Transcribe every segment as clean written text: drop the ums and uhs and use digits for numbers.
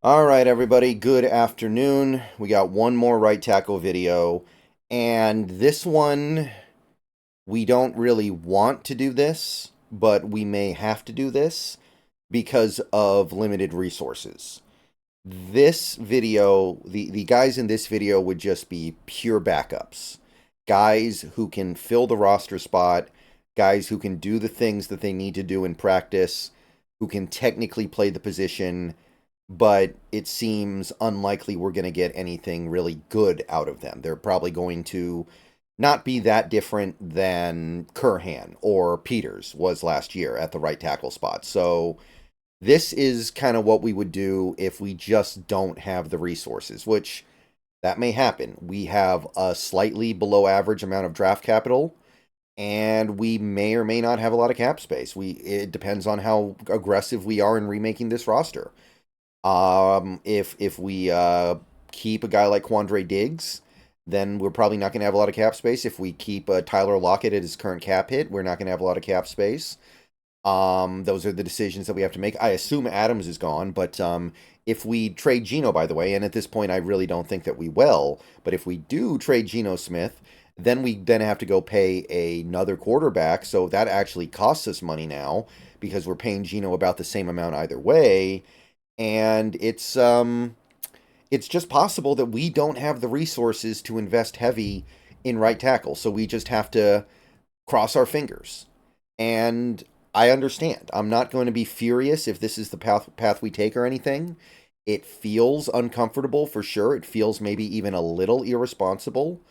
All right, everybody, good afternoon. We got one more right tackle video, and this one, we don't really want to do this, but we may have to do this because of limited resources. This video, the guys in this video would just be pure backups. Guys who can fill the roster spot, guys who can do the things that they need to do in practice, who can technically play the position, but it seems unlikely we're going to get anything really good out of them. They're probably going to not be that different than Curhan or Peters was last year at the right tackle spot. So this is kind of what we would do if we just don't have the resources, which that may happen. We have a slightly below average amount of draft capital, and we may or may not have a lot of cap space. It depends on how aggressive we are in remaking this roster. If we keep a guy like Quandre Diggs, then we're probably not going to have a lot of cap space. If we keep Tyler Lockett at his current cap hit, we're not going to have a lot of cap space. Those are the decisions that we have to make. I assume Adams is gone, but if we trade Geno, by the way, and at this point I really don't think that we will, but if we do trade Geno Smith, then we have to go pay another quarterback, so that actually costs us money now because we're paying Geno about the same amount either way. And it's just possible that we don't have the resources to invest heavy in right tackle, so we just have to cross our fingers. And I understand. I'm not going to be furious if this is the path we take or anything. It feels uncomfortable for sure. It feels maybe even a little irresponsible,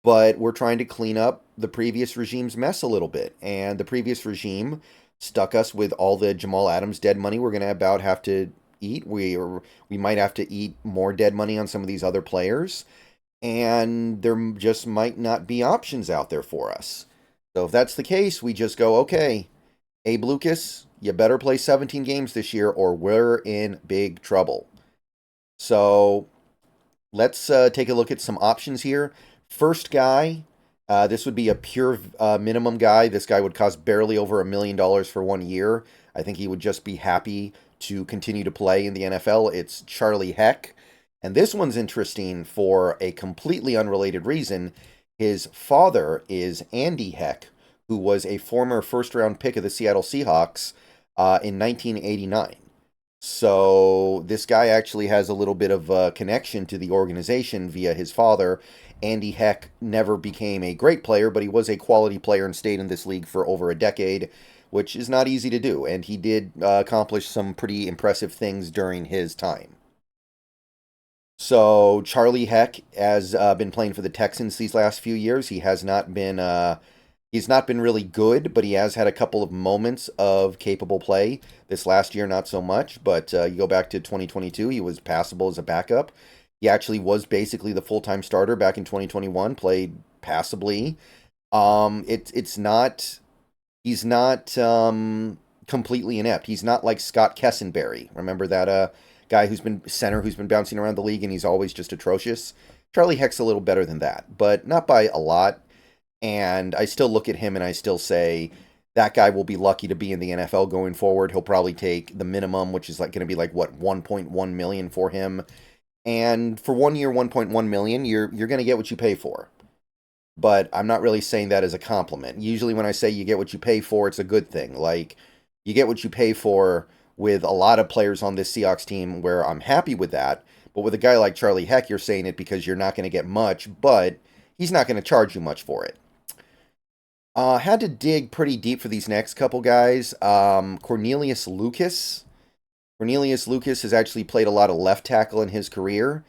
but we're trying to clean up the previous regime's mess a little bit. And the previous regime stuck us with all the Jamal Adams dead money we're going to about have to eat. We might have to eat more dead money on some of these other players, and there just might not be options out there for us. So if that's the case, we just go, okay, Abe Lucas, you better play 17 games this year or we're in big trouble. So let's take a look at some options here. First guy, this would be a pure minimum guy. This guy would cost barely over $1 million for 1 year. I think he would just be happy to continue to play in the NFL. It's Charlie Heck. And this one's interesting for a completely unrelated reason. His father is Andy Heck, who was a former first-round pick of the Seattle Seahawks in 1989. So this guy actually has a little bit of a connection to the organization via his father. Andy Heck never became a great player, but he was a quality player and stayed in this league for over a decade, which is not easy to do, and he did accomplish some pretty impressive things during his time. So Charlie Heck has been playing for the Texans these last few years. He's not been really good, but he has had a couple of moments of capable play. This last year, not so much, but you go back to 2022, he was passable as a backup. He actually was basically the full-time starter back in 2021, played passably. It's not He's not completely inept. He's not like Scott Kessenberry. Remember that guy who's been bouncing around the league and he's always just atrocious? Charlie Heck's a little better than that, but not by a lot. And I still look at him and I still say that guy will be lucky to be in the NFL going forward. He'll probably take the minimum, which is like going to be like what 1.1 million for him. And for 1 year, 1.1 million, you're going to get what you pay for. But I'm not really saying that as a compliment. Usually when I say you get what you pay for, it's a good thing. Like, you get what you pay for with a lot of players on this Seahawks team where I'm happy with that. But with a guy like Charlie Heck, you're saying it because you're not going to get much, but he's not going to charge you much for it. Had to dig pretty deep for these next couple guys. Cornelius Lucas. Cornelius Lucas has actually played a lot of left tackle in his career,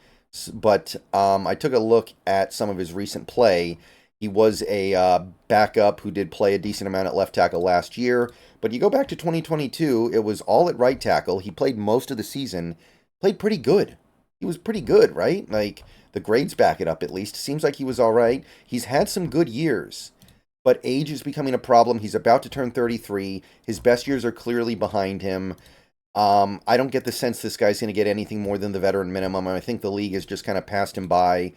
but I took a look at some of his recent play. He was a backup who did play a decent amount at left tackle last year, but you go back to 2022, it was all at right tackle. He played most of the season, played pretty good. He was pretty good, right? Like, the grades back it up at least. Seems like he was all right. He's had some good years, but age is becoming a problem. He's about to turn 33. His best years are clearly behind him. I don't get the sense this guy's going to get anything more than the veteran minimum. I think the league has just kind of passed him by.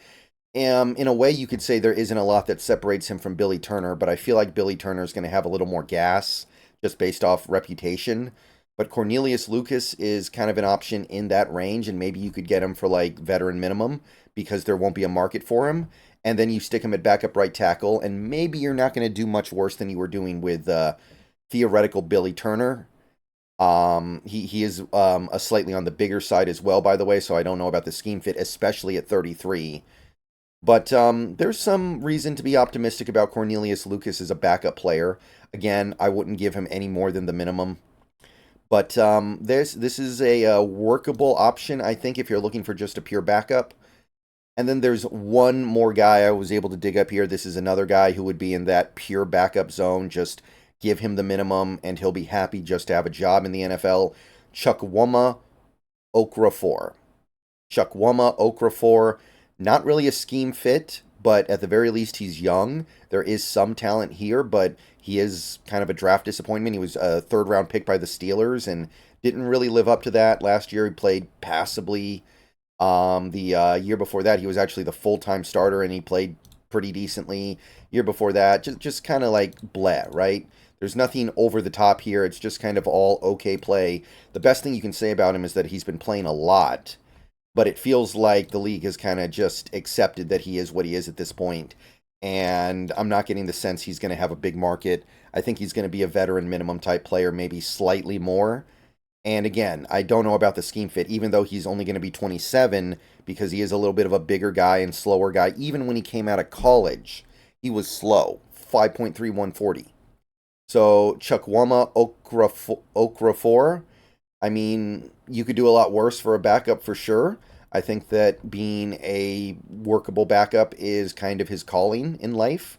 In a way, you could say there isn't a lot that separates him from Billy Turner, but I feel like Billy Turner is going to have a little more gas just based off reputation. But Cornelius Lucas is kind of an option in that range, and maybe you could get him for like veteran minimum because there won't be a market for him. And then you stick him at backup right tackle, and maybe you're not going to do much worse than you were doing with theoretical Billy Turner. He is a slightly on the bigger side as well, by the way, so I don't know about the scheme fit, especially at 33. But there's some reason to be optimistic about Cornelius Lucas as a backup player. Again, I wouldn't give him any more than the minimum. But this is a workable option, I think, if you're looking for just a pure backup. And then there's one more guy I was able to dig up here. This is another guy who would be in that pure backup zone. Just give him the minimum, and he'll be happy just to have a job in the NFL. Chukwuma Okorafor. Chukwuma Okorafor, not really a scheme fit, but at the very least he's young. There is some talent here, but he is kind of a draft disappointment. He was a third-round pick by the Steelers and didn't really live up to that. Last year he played passably. The year before that he was actually the full-time starter and he played pretty decently. Year before that, just kind of like bleh, right? There's nothing over the top here. It's just kind of all okay play. The best thing you can say about him is that he's been playing a lot, but it feels like the league has kind of just accepted that he is what he is at this point, and I'm not getting the sense he's going to have a big market. I think he's going to be a veteran minimum type player, maybe slightly more. And again, I don't know about the scheme fit, even though he's only going to be 27, because he is a little bit of a bigger guy and slower guy. Even when he came out of college, he was slow, 5.3140. So Chukwuma Okorafor, I mean, you could do a lot worse for a backup for sure. I think that being a workable backup is kind of his calling in life.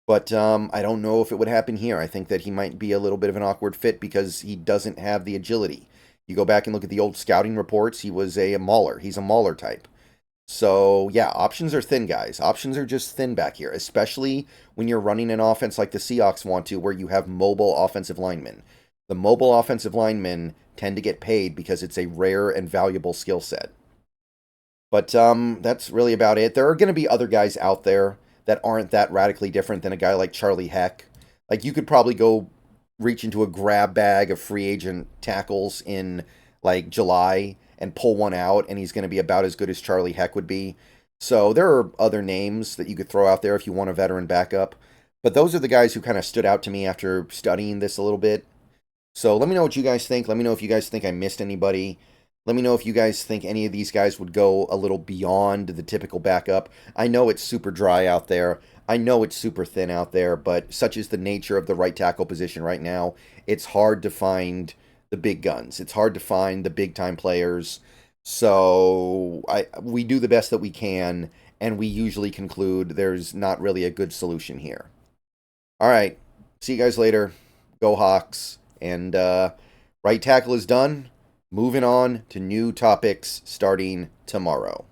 But I don't know if it would happen here. I think that he might be a little bit of an awkward fit because he doesn't have the agility. You go back and look at the old scouting reports, he was a mauler. He's a mauler type. So, yeah, options are thin, guys. Options are just thin back here, especially when you're running an offense like the Seahawks want to, where you have mobile offensive linemen. The mobile offensive linemen tend to get paid because it's a rare and valuable skill set. But that's really about it. There are going to be other guys out there that aren't that radically different than a guy like Charlie Heck. Like, you could probably go reach into a grab bag of free agent tackles in, like, July and pull one out, and he's going to be about as good as Charlie Heck would be. So there are other names that you could throw out there if you want a veteran backup. But those are the guys who kind of stood out to me after studying this a little bit. So let me know what you guys think. Let me know if you guys think I missed anybody. Let me know if you guys think any of these guys would go a little beyond the typical backup. I know it's super dry out there. I know it's super thin out there, but such is the nature of the right tackle position right now. It's hard to find the big guns. It's hard to find the big-time players. So we do the best that we can, and we usually conclude there's not really a good solution here. All right. See you guys later. Go Hawks. And right tackle is done. Moving on to new topics starting tomorrow.